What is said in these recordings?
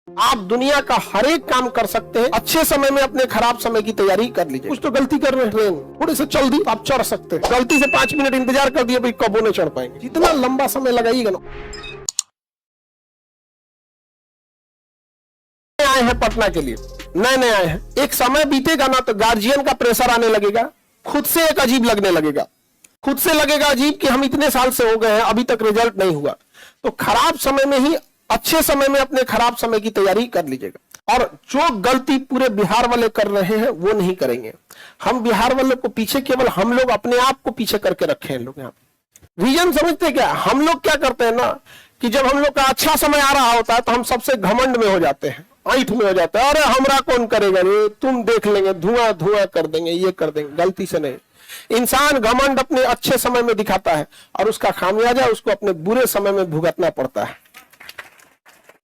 आप दुनिया का हर एक काम कर सकते हैं। अच्छे समय में अपने खराब समय की तैयारी कर लीजिए। कुछ तो गलती कर रहे हैं, ट्रेन थोड़ी से चल दी तो आप चढ़ सकते हैं। गलती से 5 मिनट इंतजार कर दिया, भाई कब नहीं चढ़ पाएंगे। जितना लंबा समय लगाइएगा ना। आए हैं पटना के लिए, नए आए हैं। एक समय बीतेगा ना तो गार्जियन का प्रेशर आने लगेगा, खुद से एक अजीब लगने लगेगा, खुद से लगेगा अजीब कि हम इतने साल से हो गए हैं अभी तक रिजल्ट नहीं हुआ। तो खराब समय में ही अच्छे समय में अपने खराब समय की तैयारी कर लीजिएगा। और जो गलती पूरे बिहार वाले कर रहे हैं वो नहीं करेंगे। हम बिहार वाले को पीछे, केवल हम लोग अपने आप को पीछे करके रखे हैं। लोग यहाँ पे रीजन समझते क्या, हम लोग क्या करते हैं ना कि जब हम लोग का अच्छा समय आ रहा होता है तो हम सबसे घमंड में हो जाते हैं, ऐठ में हो जाता है। अरे हमरा कौन करेगा, रे तुम देख लेंगे, धुआं धुआं कर देंगे, ये कर देंगे। गलती से नहीं। इंसान घमंड अपने अच्छे समय में दिखाता है और उसका खामियाजा उसको अपने बुरे समय में भुगतना पड़ता है।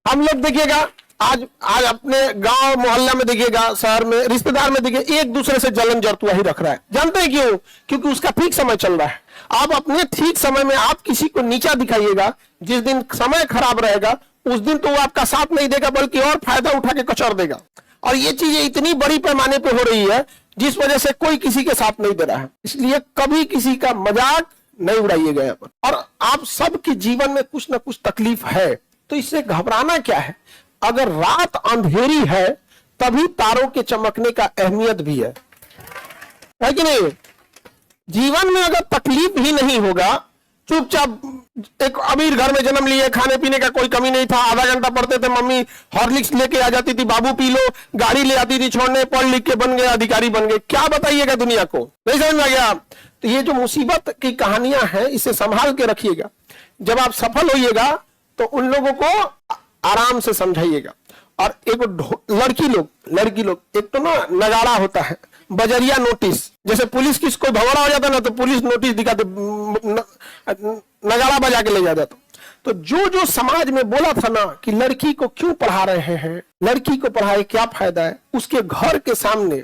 हम लोग देखिएगा, आज अपने गांव मोहल्ला में देखिएगा, शहर में, रिश्तेदार में देखिए, एक दूसरे से जलन जरतुआ ही रख रहा है। जानते हैं क्यों? क्योंकि उसका ठीक समय चल रहा है। आप अपने ठीक समय में आप किसी को नीचा दिखाइएगा, जिस दिन समय खराब रहेगा उस दिन तो वो आपका साथ नहीं देगा बल्कि और फायदा उठा के कचर देगा। और ये चीजें इतनी बड़ी पैमाने पे हो रही है जिस वजह से कोई किसी के साथ नहीं दे रहा है। इसलिए कभी किसी का मजाक नहीं उड़ाइएगा यहाँ पर। और आप सबके जीवन में कुछ ना कुछ तकलीफ है तो इससे घबराना क्या है। अगर रात अंधेरी है तभी तारों के चमकने का अहमियत भी है कि नहीं। जीवन में अगर तकलीफ ही नहीं होगा, चुपचाप, एक अमीर घर में जन्म लिए, खाने पीने का कोई कमी नहीं था, आधा घंटा पढ़ते थे, मम्मी हॉर्लिक्स लेके आ जाती थी, बाबू पी लो, गाड़ी ले आती थी छोड़ने, पढ़ लिख के बन गए, अधिकारी बन गए, क्या बताइएगा दुनिया को। नहीं समझ में आ गया। तो ये जो मुसीबत की कहानियां हैं इसे संभाल के रखिएगा। जब आप सफल होइएगा तो उन लोगों को आराम से समझाइएगा। और एक लड़की लोग एक तो ना नगाड़ा होता है, बजरिया नोटिस, जैसे पुलिस किसको भगौड़ा हो जाता ना तो पुलिस नोटिस दिखाते, नगाड़ा बजा के ले जाता। तो जो समाज में बोला था ना कि लड़की को क्यों पढ़ा रहे हैं, लड़की को पढ़ाए क्या फायदा है, उसके घर के सामने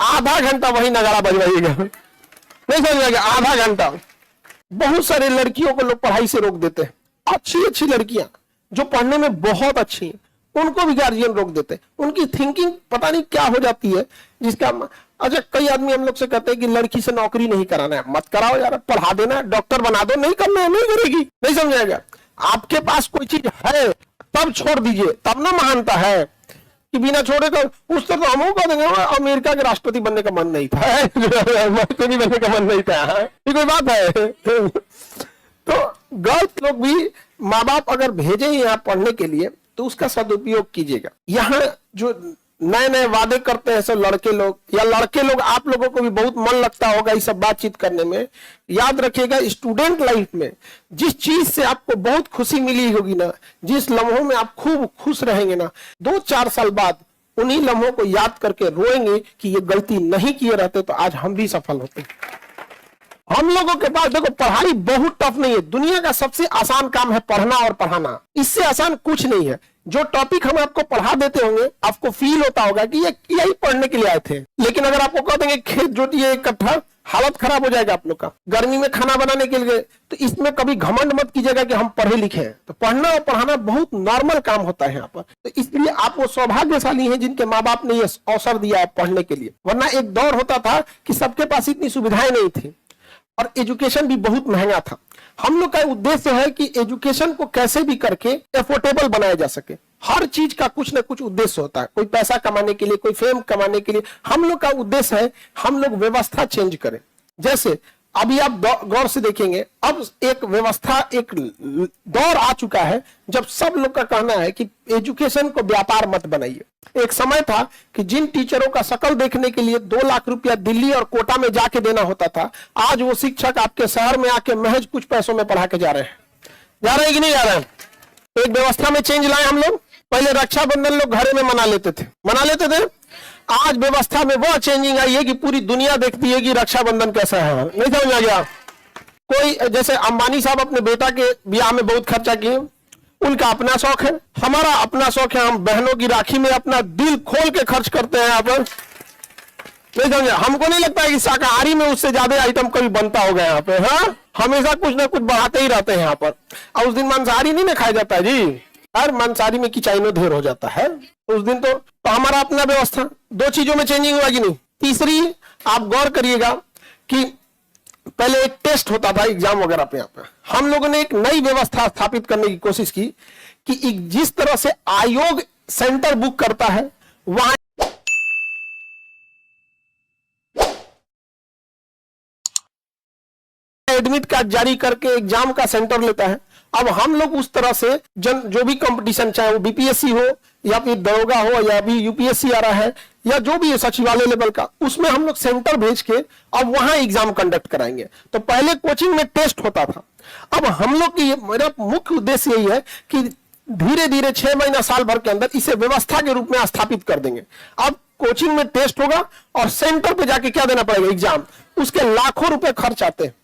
आधा घंटा वही नगाड़ा बजवाइएगा। नहीं समझ में, आधा घंटा। बहुत सारे लड़कियों को लोग पढ़ाई से रोक देते हैं। अच्छी लड़कियां जो पढ़ने में बहुत अच्छी हैं उनको भी गार्जियन रोक देते हैं। उनकी थिंकिंग पता नहीं क्या हो जाती है जिसका। अच्छा, कई आदमी हम लोग से कहते हैं कि लड़की से नौकरी नहीं कराना है। मत कराओ यार, पढ़ा देना है, डॉक्टर बना दो, नहीं करना है, नहीं करेगी। नहीं समझाएगा। आपके पास कोई चीज है तब छोड़ दीजिए, तब ना महानता है कि बिना छोड़े का। उस तरह हम कह देंगे अमेरिका के राष्ट्रपति बनने का मन नहीं था, बनने का मन नहीं था, ये कोई बात है। तो गलत लोग भी, माँ बाप अगर भेजे यहाँ पढ़ने के लिए तो उसका सदुपयोग कीजिएगा। यहाँ जो नए वादे करते हैं सब लड़के लोग, आप लोगों को भी बहुत मन लगता होगा इस सब बातचीत करने में। याद रखिएगा, स्टूडेंट लाइफ में जिस चीज से आपको बहुत खुशी मिली होगी ना, जिस लम्हों में आप खूब खुश रहेंगे ना, 2-4 साल बाद उन्हीं लम्हों को याद करके रोएंगे कि ये गलती नहीं किए रहते तो आज हम भी सफल होते। हम लोगों के पास देखो, पढ़ाई बहुत टफ नहीं है। दुनिया का सबसे आसान काम है पढ़ना और पढ़ाना। इससे आसान कुछ नहीं है। जो टॉपिक हम आपको पढ़ा देते होंगे आपको फील होता होगा कि ये यही पढ़ने के लिए आए थे। लेकिन अगर आपको कह देंगे खेत जोतिए इकट्ठा, हालत खराब हो जाएगा आप लोग का। गर्मी में खाना बनाने के लिए, तो इसमें कभी घमंड मत कीजिएगा कि हम पढ़े लिखे हैं। तो पढ़ना और पढ़ाना बहुत नॉर्मल काम होता है यहाँ पर। तो इसलिए आप वो सौभाग्यशाली हैं जिनके माँ बाप ने ये अवसर दिया है पढ़ने के लिए। वरना एक दौर होता था कि सबके पास इतनी सुविधाएं नहीं थी और एजुकेशन भी बहुत महंगा था। हम लोग का उद्देश्य है कि एजुकेशन को कैसे भी करके एफोर्डेबल बनाया जा सके। हर चीज का कुछ ना कुछ उद्देश्य होता है, कोई पैसा कमाने के लिए, कोई फेम कमाने के लिए। हम लोग का उद्देश्य है हम लोग व्यवस्था चेंज करें। जैसे अभी आप गौर से देखेंगे, अब एक व्यवस्था, एक दौर आ चुका है जब सब लोग का कहना है कि एजुकेशन को व्यापार मत बनाइए। एक समय था कि जिन टीचरों का शकल देखने के लिए 2 लाख रुपया दिल्ली और कोटा में जाके देना होता था, आज वो शिक्षक आपके शहर में आके महज कुछ पैसों में पढ़ा के जा रहे हैं कि नहीं जा रहे हैं। एक व्यवस्था में चेंज लाए हम लोग। पहले रक्षाबंधन लोग घरे में मना लेते थे। आज व्यवस्था में वो चेंजिंग आई है कि पूरी दुनिया देखती है कि रक्षाबंधन कैसा है। नहीं समझ आ गया। कोई जैसे अंबानी साहब अपने बेटा के ब्याह में बहुत खर्चा किए, उनका अपना शौक है, हमारा अपना शौक है। हम बहनों की राखी में अपना दिल खोल के खर्च करते हैं यहाँ पर। नहीं समझा। हमको नहीं लगता है कि शाकाहारी में उससे ज्यादा आइटम कभी बनता होगा यहाँ पे। हाँ, हमेशा कुछ ना कुछ बढ़ाते ही रहते हैं यहाँ पर। और उस दिन मांसाहारी नहीं ना खाया जाता है जी। हर मांसाहारी में किचाइनो ढेर हो जाता है उस दिन। तो हमारा अपना व्यवस्था, दो चीजों में चेंजिंग हुआ कि नहीं। तीसरी, आप गौर करिएगा कि पहले एक टेस्ट होता था एग्जाम वगैरह पे। यहाँ पे हम लोगों ने एक नई व्यवस्था स्थापित करने की कोशिश की कि जिस तरह से आयोग सेंटर बुक करता है वहां एडमिट कार्ड जारी करके एग्जाम का सेंटर लेता है। अब हम लोग उस तरह से जो भी कंपटीशन, चाहे वो बीपीएससी हो या फिर दरोगा हो या भी यूपीएससी आ रहा है या जो भी है सचिवालय लेवल का, उसमें हम लोग सेंटर भेज के अब वहां एग्जाम कंडक्ट कराएंगे। तो पहले कोचिंग में टेस्ट होता था। अब हम लोग की मेरा मुख्य उद्देश्य यही है कि धीरे धीरे 6 महीना साल भर के अंदर इसे व्यवस्था के रूप में स्थापित कर देंगे। अब कोचिंग में टेस्ट होगा और सेंटर पे जाके क्या देना पड़ेगा, एग्जाम। उसके लाखों रुपए खर्च आते हैं,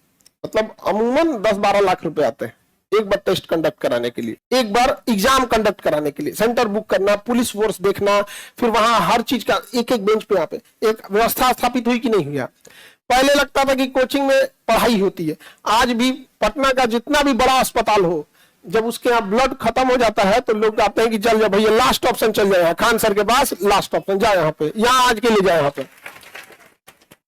मतलब अमूमन 10-12 लाख रुपए आते हैं एक बार टेस्ट कंडक्ट कराने के लिए, एक बार एग्जाम कंडक्ट कराने के लिए। सेंटर बुक करना, पुलिस फोर्स देखना, फिर वहां हर चीज का एक एक बेंच पे यहाँ पे एक व्यवस्था स्थापित हुई कि नहीं हुई। पहले लगता था कि कोचिंग में पढ़ाई होती है। आज भी पटना का जितना भी बड़ा अस्पताल हो, जब उसके यहाँ ब्लड खत्म हो जाता है तो लोग कहते हैं कि चल जाओ भैया, लास्ट ऑप्शन चल जाए खान सर के पास, लास्ट ऑप्शन जाए यहाँ पे, यहाँ आज के लिए जाए। यहाँ पे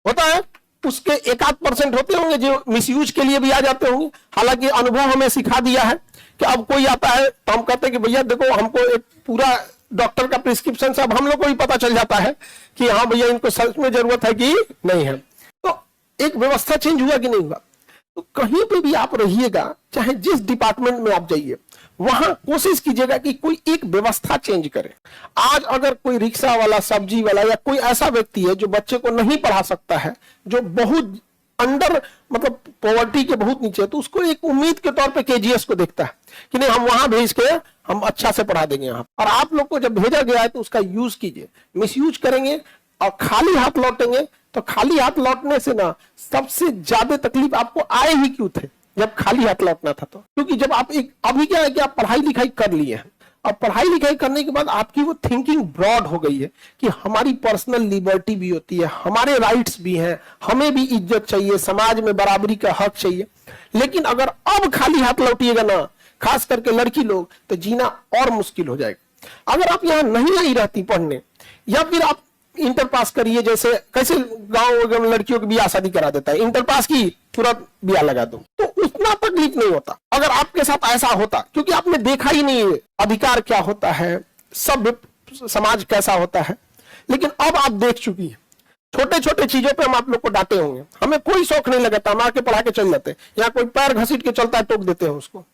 होता है, उसके 1-8% होते होंगे जो मिसयूज के लिए भी आ जाते होंगे। हालांकि अनुभव हमें सिखा दिया है कि अब कोई आता है तो हम कहते हैं कि भैया देखो, हमको एक पूरा डॉक्टर का प्रिस्क्रिप्शन से अब हम लोग को भी पता चल जाता है कि हाँ भैया इनको सच में जरूरत है कि नहीं है। तो एक व्यवस्था चेंज हुआ कि नहीं हुआ। तो कहीं पे भी आप रहिएगा, चाहे जिस डिपार्टमेंट में आप जाइए, वहां कोशिश कीजिएगा कि कोई एक व्यवस्था चेंज करे। आज अगर कोई रिक्शा वाला, सब्जी वाला या कोई ऐसा व्यक्ति है जो बच्चे को नहीं पढ़ा सकता है, जो बहुत अंडर मतलब पॉवर्टी के बहुत नीचे है, तो उसको एक उम्मीद के तौर पे केजीएस को देखता है कि नहीं हम वहां भेज के हम अच्छा से पढ़ा देंगे यहाँ। और आप लोग को जब भेजा गया है तो उसका यूज कीजिए। मिसयूज करेंगे और खाली हाथ लौटेंगे तो खाली हाथ लौटने से ना सबसे ज्यादा तकलीफ आपको आए ही क्यों थे जब खाली हाथ लौटना था। तो क्योंकि जब आप एक अभी क्या है कि आप पढ़ाई लिखाई कर लिए हैं, और पढ़ाई लिखाई करने के बाद आपकी वो थिंकिंग ब्रॉड हो गई है कि हमारी पर्सनल लिबर्टी भी होती है, हमारे राइट्स भी हैं, हमें भी इज्जत चाहिए, समाज में बराबरी का हक चाहिए। लेकिन अगर अब खाली हाथ लौटिएगा ना, खास करके लड़की लोग, तो जीना और मुश्किल हो जाएगा। अगर आप यहाँ नहीं आई रहती पढ़ने, या फिर आप इंटर पास करिए, जैसे कैसे गांव लड़कियों की ब्याह शादी करा देता है, इंटर पास की तुरंत ब्याह लगा दो, तो उतना तकलीफ नहीं होता। अगर आपके साथ ऐसा होता, क्योंकि आपने देखा ही नहीं है अधिकार क्या होता है, सब समाज कैसा होता है। लेकिन अब आप देख चुकी है। छोटे छोटे चीजों पे हम आप लोग को डांटे होंगे, हमें कोई शौक नहीं लगाता, हम आके पढ़ा के चल जाते। यहाँ कोई पैर घसीट के चलता है, टोक देते हैं उसको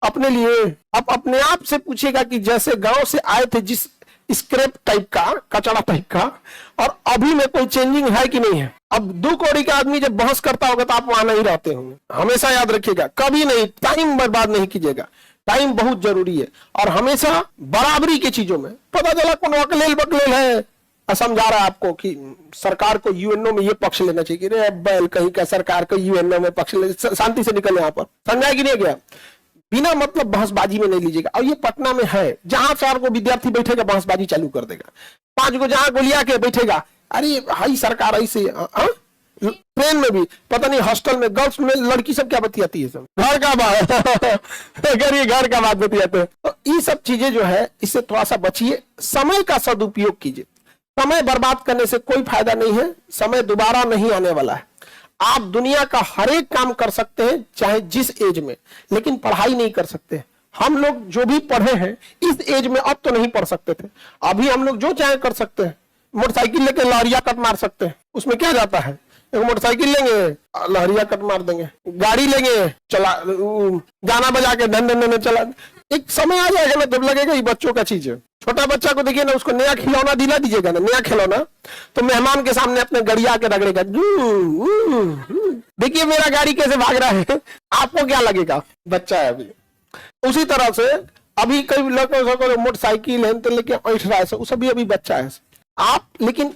अपने लिए। अब अपने आप से पूछेगा कि जैसे गांव से आए थे जिस स्क्रैप टाइप का, कचरा टाइप का, और अभी में कोई चेंजिंग है कि नहीं है। अब 2 कौड़ी का आदमी जब बहस करता होगा तो आप वहां नहीं रहते होंगे। हमेशा याद रखिएगा, कभी नहीं, टाइम बर्बाद नहीं कीजिएगा। टाइम बहुत जरूरी है। और हमेशा बराबरी की चीजों में, पता चला कौन अकलेल बकलेल है, समझा रहा है आपको कि सरकार को यूएनओ में ये पक्ष लेना चाहिए। रे बैल कहीं का, सरकार को यूएनओ में पक्ष ले, शांति से निकल यहाँ पर। समझा कि नहीं गया? बिना मतलब बहसबाजी में नहीं लीजिएगा। और ये पटना में है, जहां 4 को विद्यार्थी बैठेगा बहसबाजी चालू कर देगा, 5 को जहां गोलिया के बैठेगा, अरे हाई सरकार ऐसे। ट्रेन में भी पता नहीं, हॉस्टल में, गर्ल्स में लड़की सब क्या बतियाती है, सब घर का बात अगर ये घर का बात बतियाते हैं। तो ये सब चीजें जो है, इससे थोड़ा सा बचिए। समय का सदुपयोग कीजिए। समय बर्बाद करने से कोई फायदा नहीं है। समय दोबारा नहीं आने वाला है। आप दुनिया का हर एक काम कर सकते हैं, चाहे जिस एज में, लेकिन पढ़ाई नहीं कर सकते। हम लोग जो भी पढ़े हैं इस एज में अब तो नहीं पढ़ सकते थे। अभी हम लोग जो चाहे कर सकते हैं। मोटरसाइकिल लेके लहरिया कट मार सकते हैं, उसमें क्या जाता है। एक मोटरसाइकिल लेंगे, लहरिया कट मार देंगे। गाड़ी लेंगे, चला गाना बजा के धन धन चला। एक समय आ जाएगा ना जब लगेगा ये बच्चों का चीज है। छोटा बच्चा को देखिए ना, उसको नया खिलौना दिला दीजिएगा ना, नया खिलौना, तो मेहमान के सामने अपने गड़िया के रगड़ेगा। देखिए मेरा गाड़ी कैसे भाग रहा है, आपको क्या लगेगा? बच्चा है अभी। उसी तरह से अभी कई लड़कों मोटरसाइकिल है तो लेके ऐठ रहा है, उस अभी बच्चा है आप। लेकिन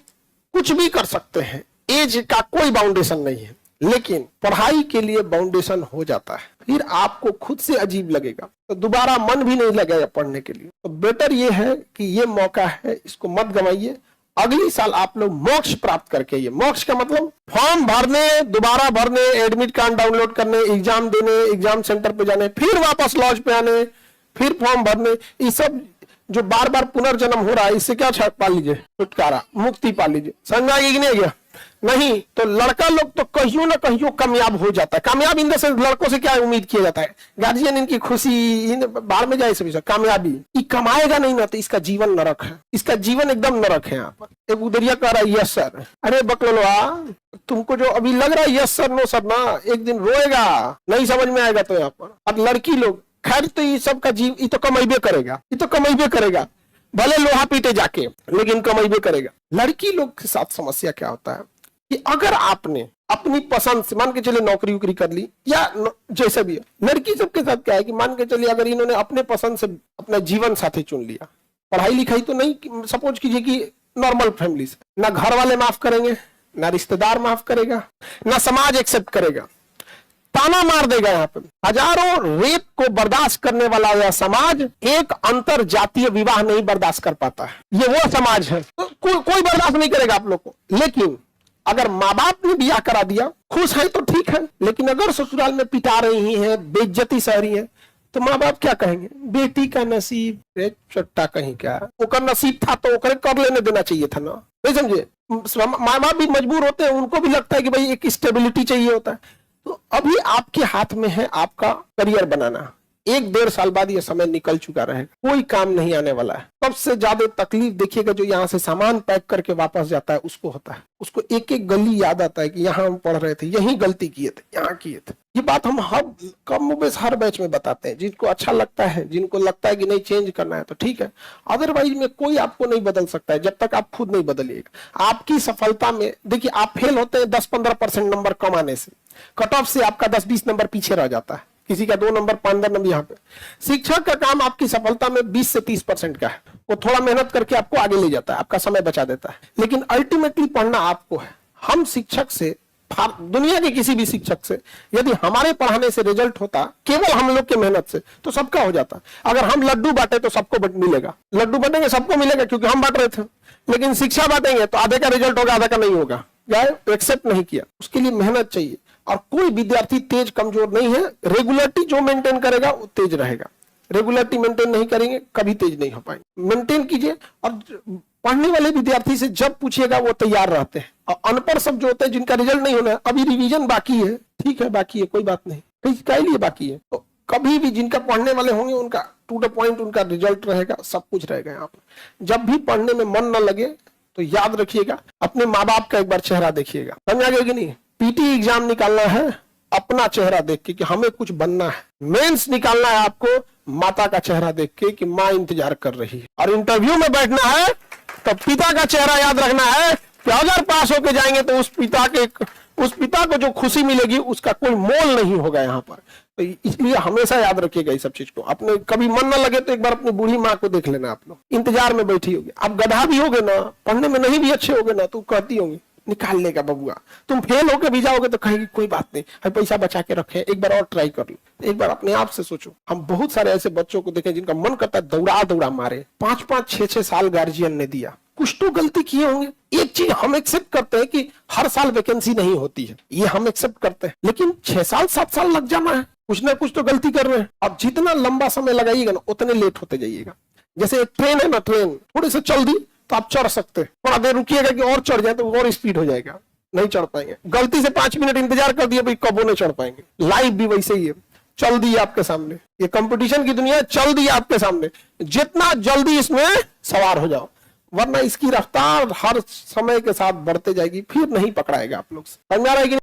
कुछ भी कर सकते हैं, एज का कोई बाउंडेशन नहीं है। लेकिन पढ़ाई के लिए बाउंडेशन हो जाता है, फिर आपको खुद से अजीब लगेगा, तो दोबारा मन भी नहीं लगेगा पढ़ने के लिए। तो बेटर ये है कि ये मौका है, इसको मत गंवाइए। अगली साल आप लोग मोक्ष प्राप्त करके, ये मोक्ष का मतलब फॉर्म भरने, दोबारा भरने, एडमिट कार्ड डाउनलोड करने, एग्जाम देने, एग्जाम सेंटर पे जाने, फिर वापस लॉज पे आने, फिर फॉर्म भरने, ये सब जो बार बार पुनर्जन्म हो रहा है, इससे क्या पा लीजिए? छुटकारा, मुक्ति पा लीजिए। समझ में आ गया कि नहीं गया? नहीं तो लड़का लोग तो कहीं ना कहीं कामयाब हो जाता है। कामयाब इन से लड़कों से क्या उम्मीद किया जाता है? गार्जियन इनकी खुशी, बाहर में जाए सभी कामयाबी। ये कमाएगा नहीं ना तो इसका जीवन नरक है, इसका जीवन एकदम नरक है। यहाँ पर एक उदरिया कह रहा है यस सर। अरे बकलवा, तुमको जो अभी लग रहा है यस सर नो सर ना, एक दिन रोएगा, नहीं समझ में आएगा। तो यहाँ पर अब लड़की लोग, खैर तो ये सब का जीव, ये तो कमाइबे करेगा, ये तो कमाइबे करेगा, भले लोहा पीटे जाके, लेकिन कमाइबे करेगा। लड़की लोग के साथ समस्या क्या होता है कि अगर आपने अपनी पसंद से मान के चलिए नौकरी वोकरी कर ली या जैसे भी है, लड़की सबके साथ क्या है कि मान के चलिए अगर इन्होंने अपने पसंद से अपना जीवन साथी चुन लिया, पढ़ाई लिखाई तो नहीं, सपोज कीजिए कि नॉर्मल फैमिली से, ना घर वाले माफ करेंगे, ना रिश्तेदार माफ करेगा, ना समाज एक्सेप्ट करेगा, ताना मार देगा। यहाँ पे हजारों रेप को बर्दाश्त करने वाला यह समाज एक अंतर जातीय विवाह नहीं बर्दाश्त कर पाता है। ये वो समाज है तो कोई बर्दाश्त नहीं करेगा आप लोग को। लेकिन अगर माँ बाप ने ब्याह करा दिया, खुश है तो ठीक है, लेकिन अगर ससुराल में पिटा रही है, बेइज्जती सह रही है, तो माँ बाप क्या कहेंगे? बेटी का नसीब चट्टा कहीं क्या, ओकर नसीब था तो ओकरे कर लेने देना चाहिए था ना। नहीं समझे? माँ बाप भी मजबूर होते हैं, उनको भी लगता है कि भाई एक स्टेबिलिटी चाहिए होता है। तो अभी आपके हाथ में है आपका करियर बनाना। 1-1.5 साल बाद यह समय निकल चुका रहेगा, कोई काम नहीं आने वाला है। सबसे ज्यादा तकलीफ देखिएगा जो यहाँ से सामान पैक करके वापस जाता है उसको होता है। उसको एक एक गली याद आता है कि यहाँ हम पढ़ रहे थे, यही गलती किए थे, यहाँ किए थे। ये बात हम हर बैच में बताते हैं। जिनको अच्छा लगता है, जिनको लगता है कि नहीं चेंज करना है तो ठीक है, अदरवाइज में कोई आपको नहीं बदल सकता है जब तक आप खुद नहीं बदलिएगा। आपकी सफलता में देखिए, आप फेल होते हैं 10-15% नंबर कम आने से, कट ऑफ से आपका 10-20 नंबर पीछे रह जाता है, किसी का 2 नंबर 15 नंबर। यहाँ पे शिक्षक का काम आपकी सफलता में 20 से 30% का है, वो थोड़ा मेहनत करके आपको आगे ले जाता है, आपका समय बचा देता है, लेकिन अल्टीमेटली पढ़ना आपको है। हम शिक्षक से, दुनिया के किसी भी शिक्षक से, यदि हमारे पढ़ाने से रिजल्ट होता केवल हम लोग के मेहनत से, तो सबका हो जाता। अगर हम लड्डू बांटे तो सबको मिलेगा, लड्डू बांटेंगे सबको मिलेगा क्योंकि हम बांट रहे थे। लेकिन शिक्षा बांटेंगे तो आधे का रिजल्ट होगा, आधा का नहीं होगा। एक्सेप्ट नहीं किया, उसके लिए मेहनत चाहिए। और कोई विद्यार्थी तेज कमजोर नहीं है, रेगुलरिटी जो मेंटेन करेगा वो तेज रहेगा। रेगुलरिटी मेंटेन नहीं करेंगे कभी तेज नहीं हो पाएंगे। मेंटेन कीजिए। और पढ़ने वाले विद्यार्थी से जब पूछिएगा वो तैयार रहते हैं। और अनपढ़ सब जो होते हैं जिनका रिजल्ट नहीं होना है, अभी रिवीजन बाकी है, ठीक है बाकी है, कोई बात नहीं, इसके लिए बाकी है, तो कभी भी जिनका पढ़ने वाले होंगे उनका टू द पॉइंट उनका रिजल्ट रहेगा, सब कुछ रहेगा। यहाँ पर जब भी पढ़ने में मन न लगे तो याद रखिएगा, अपने माँ बाप का एक बार चेहरा देखिएगा। समझ आ गया कि नहीं? पीटी एग्जाम निकालना है अपना चेहरा देख के कि हमें कुछ बनना है। मेंस निकालना है आपको माता का चेहरा देख के कि माँ इंतजार कर रही है। और इंटरव्यू में बैठना है तो पिता का चेहरा याद रखना है कि अगर पास होके जाएंगे तो उस पिता को जो खुशी मिलेगी उसका कोई मोल नहीं होगा यहाँ पर। तो इसलिए हमेशा याद रखिएगा इस सब चीज को। अपने कभी मन न लगे तो एक बार अपनी बूढ़ी माँ को देख लेना। आप लोग इंतजार में बैठी होगी, आप गधा भी होगे ना, पढ़ने में नहीं भी अच्छे होगे ना, तो कहती होंगी निकाल लेगा बबुआ। तुम फेल होके भी जाओगे तो कहेगी कोई बात नहीं, पैसा बचा के रखे, एक बार और ट्राई कर लो। एक बार अपने आप से सोचो। हम बहुत सारे ऐसे बच्चों को देखे जिनका मन करता है दौड़ा दौड़ा मारे। 5-5, 6-6 साल गार्जियन ने दिया, कुछ तो गलती किए होंगे। एक चीज हम एक्सेप्ट करते हैं कि हर साल वैकेंसी नहीं होती है, ये हम एक्सेप्ट करते हैं, लेकिन 6 साल 7 साल लग जाना है, कुछ ना कुछ तो गलती कर रहे हैं। अब जितना लंबा समय लगाइएगा ना उतने लेट होते जाइएगा। जैसे एक ट्रेन है ना, ट्रेन थोड़ी से चल दी तो आप चढ़ सकते हैं, थोड़ा देर रुकिएगा कि और चढ़ जाए तो और स्पीड हो जाएगा, नहीं चढ़ पाएंगे। गलती से 5 मिनट इंतजार कर दिया भाई, कबो नहीं चढ़ पाएंगे। लाइफ भी वैसे ही है, चल दी आपके सामने, ये कंपटीशन की दुनिया चल दी आपके सामने, जितना जल्दी इसमें सवार हो जाओ, वरना इसकी रफ्तार हर समय के साथ बढ़ते जाएगी, फिर नहीं पकड़ाएगा आप लोग से। समझ आ रहा है कि